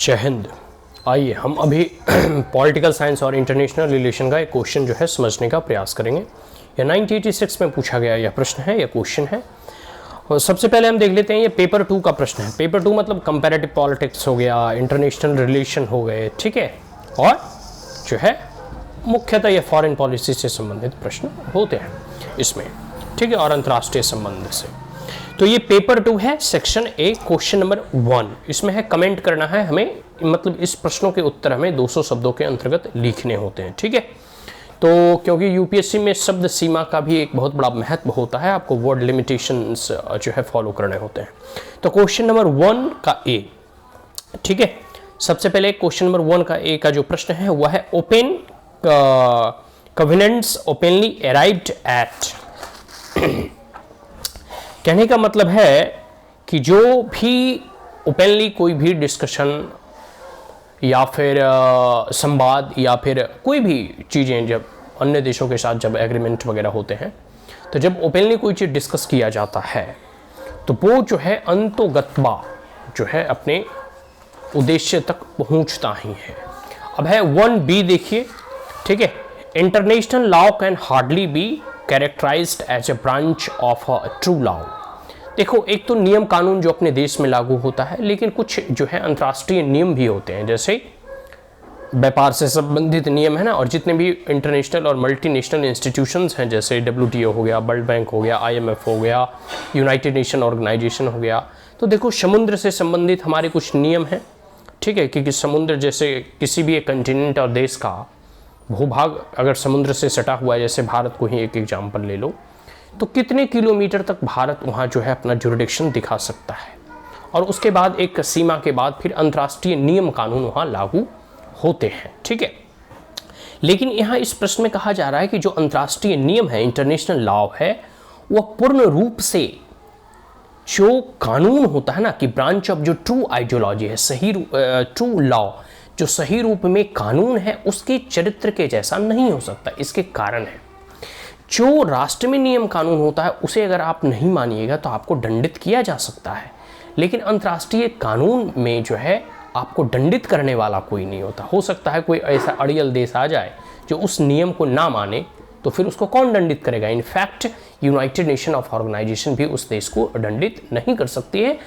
जय हिंद। आइए हम अभी पॉलिटिकल साइंस और इंटरनेशनल रिलेशन का एक क्वेश्चन जो है समझने का प्रयास करेंगे। यह 1986 में पूछा गया यह प्रश्न है, यह क्वेश्चन है। और सबसे पहले हम देख लेते हैं, ये पेपर 2 का प्रश्न है। पेपर 2 मतलब कंपैरेटिव पॉलिटिक्स हो गया, इंटरनेशनल रिलेशन हो गए, ठीक है, और जो है मुख्यतः ये फॉरेन पॉलिसी से संबंधित प्रश्न होते हैं इसमें, ठीक है, और अंतर्राष्ट्रीय संबंध से। तो ये पेपर 2 है, सेक्शन ए, क्वेश्चन नंबर 1। इसमें है कमेंट करना है हमें, मतलब इस प्रश्नों के उत्तर हमें 200 शब्दों के अंतर्गत लिखने होते हैं, ठीक है। तो क्योंकि यूपीएससी में शब्द सीमा का भी एक बहुत बड़ा महत्व होता है, आपको वर्ड लिमिटेशंस जो है फॉलो करने होते हैं। तो क्वेश्चन नंबर 1 का ए, ठीक है, सबसे पहले क्वेश्चन नंबर 1 का ए का जो प्रश्न है वह है ओपन कवेनेंट्स ओपनली अराइव्ड एट। कहने का मतलब है कि जो भी ओपनली कोई भी डिस्कशन या फिर संवाद या फिर कोई भी चीज़ें जब अन्य देशों के साथ जब एग्रीमेंट वगैरह होते हैं, तो जब ओपनली कोई चीज़ डिस्कस किया जाता है तो वो जो है अंतोगत्वा जो है अपने उद्देश्य तक पहुंचता ही है। अब है 1B देखिए, ठीक है, international law can hardly be characterised as a branch of a true law. देखो, एक तो नियम कानून जो अपने देश में लागू होता है, लेकिन कुछ जो है अंतर्राष्ट्रीय नियम भी होते हैं, जैसे व्यापार से संबंधित नियम है ना, और जितने भी इंटरनेशनल और मल्टीनेशनल इंस्टीट्यूशंस हैं, जैसे WTO हो गया, वर्ल्ड बैंक हो गया, IMF हो गया, यूनाइटेड नेशन ऑर्गेनाइजेशन हो गया। तो देखो, समुद्र से संबंधित हमारे कुछ नियम हैं, ठीक है, क्योंकि समुद्र जैसे किसी भी एक कंटिनेंट और देश का भूभाग अगर समुद्र से सटा हुआ है, जैसे भारत को ही एक एग्जाम्पल ले लो, तो कितने किलोमीटर तक भारत वहाँ जो है अपना जुरिडिक्शन दिखा सकता है, और उसके बाद एक सीमा के बाद फिर अंतर्राष्ट्रीय नियम कानून वहाँ लागू होते हैं, ठीक है। लेकिन यहाँ इस प्रश्न में कहा जा रहा है कि जो अंतर्राष्ट्रीय नियम है, इंटरनेशनल लॉ है, वह पूर्ण रूप से जो कानून होता है ना, कि ब्रांच ऑफ जो ट्रू आइडियोलॉजी है, सही ट्रू लॉ जो सही रूप में कानून है, उसके चरित्र के जैसा नहीं हो सकता। इसके कारण है, जो राष्ट्र में नियम कानून होता है उसे अगर आप नहीं मानिएगा तो आपको दंडित किया जा सकता है, लेकिन अंतर्राष्ट्रीय कानून में जो है आपको दंडित करने वाला कोई नहीं होता। हो सकता है कोई ऐसा अड़ियल देश आ जाए जो उस नियम को ना माने, तो फिर उसको कौन दंडित करेगा? In fact United Nation of Organization भी उस देश को दंडित नहीं कर सकती है।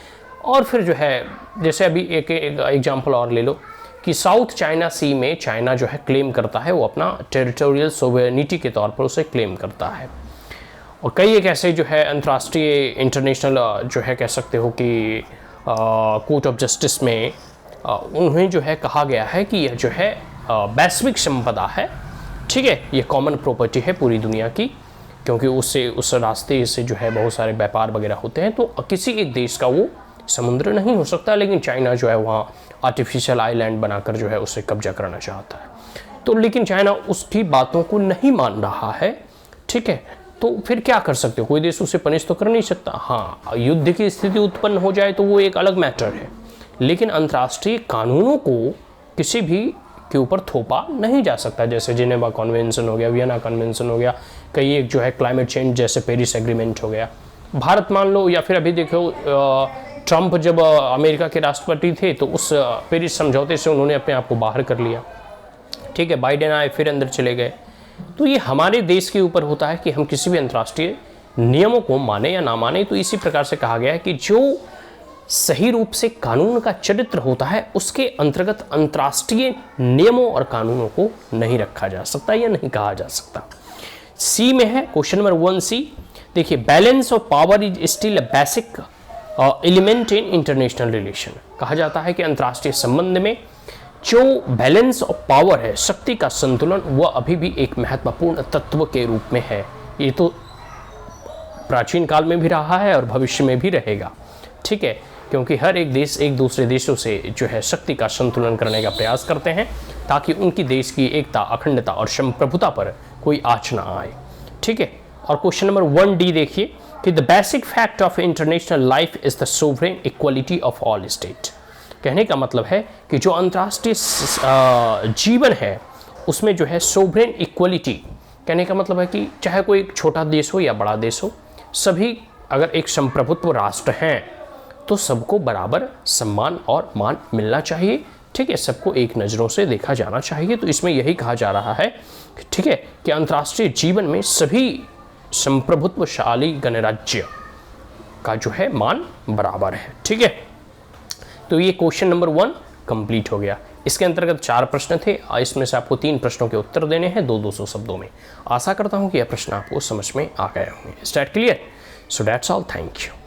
और फिर जो है, जैसे अभी एक एग्जाम्पल और ले लो कि साउथ चाइना सी में चाइना जो है क्लेम करता है, वो अपना टेरिटोरियल सोवेरेनिटी के तौर पर उसे क्लेम करता है। और कई एक ऐसे जो है अंतर्राष्ट्रीय इंटरनेशनल जो है कह सकते हो कि कोर्ट ऑफ जस्टिस में उन्हें जो है कहा गया है कि यह जो है वैश्विक संपदा है, ठीक है, ये कॉमन प्रॉपर्टी है पूरी दुनिया की, क्योंकि उससे उस रास्ते से जो है बहुत सारे व्यापार वगैरह होते हैं। तो किसी एक देश का वो समुद्र नहीं हो सकता, लेकिन चाइना जो है वहाँ आर्टिफिशियल आइलैंड बनाकर जो है उसे कब्जा करना चाहता है। तो लेकिन चाइना उसकी बातों को नहीं मान रहा है, ठीक है, तो फिर क्या कर सकते हो? कोई देश उसे पनिश तो कर नहीं सकता। हाँ, युद्ध की स्थिति उत्पन्न हो जाए तो वो एक अलग मैटर है, लेकिन अंतर्राष्ट्रीय कानूनों को किसी भी के ऊपर थोपा नहीं जा सकता। जैसे जिनेवा कन्वेंशन हो गया, वियना कन्वेंशन हो गया, कई एक जो है क्लाइमेट चेंज जैसे पेरिस एग्रीमेंट हो गया। भारत मान लो, या फिर अभी देखो ट्रंप जब अमेरिका के राष्ट्रपति थे तो उस पेरिस समझौते से उन्होंने अपने आप को बाहर कर लिया, ठीक है, बाइडेन आए फिर अंदर चले गए। तो ये हमारे देश के ऊपर होता है कि हम किसी भी अंतर्राष्ट्रीय नियमों को माने या ना माने। तो इसी प्रकार से कहा गया है कि जो सही रूप से कानून का चरित्र होता है उसके अंतर्गत अंतर्राष्ट्रीय नियमों और कानूनों को नहीं रखा जा सकता या नहीं कहा जा सकता। सी में है क्वेश्चन नंबर 1C, देखिए, balance of power is still a basic element in international relation. कहा जाता है कि अंतर्राष्ट्रीय संबंध में जो बैलेंस ऑफ पावर है, शक्ति का संतुलन, वह अभी भी एक महत्वपूर्ण तत्व के रूप में है। ये तो प्राचीन काल में भी रहा है और भविष्य में भी रहेगा, ठीक है, क्योंकि हर एक देश एक दूसरे देशों से जो है शक्ति का संतुलन करने का प्रयास करते हैं, ताकि उनकी देश की एकता, अखंडता और संप्रभुता पर कोई आँच ना आए, ठीक है। और क्वेश्चन नंबर 1D देखिए कि the basic fact of international life is the sovereign equality of all state. कहने का मतलब है कि जो अंतर्राष्ट्रीय जीवन है उसमें जो है सोवरेन इक्वलिटी, कहने का मतलब है कि चाहे कोई छोटा देश हो या बड़ा देश हो, सभी अगर एक संप्रभुत्व राष्ट्र हैं तो सबको बराबर सम्मान और मान मिलना चाहिए, ठीक है, सबको एक नज़रों से देखा जाना चाहिए। तो इसमें यही कहा जा रहा है, ठीक है, कि अंतर्राष्ट्रीय जीवन में सभी संप्रभुत्वशाली गणराज्य का जो है मान बराबर है। ठीक है, तो ये क्वेश्चन नंबर 1 कंप्लीट हो गया। इसके अंतर्गत 4 प्रश्न थे, इसमें से आपको 3 प्रश्नों के उत्तर देने हैं 200 शब्दों में। आशा करता हूं कि यह प्रश्न आपको समझ में आ गए होंगे। Is that clear? So that's all, thank you.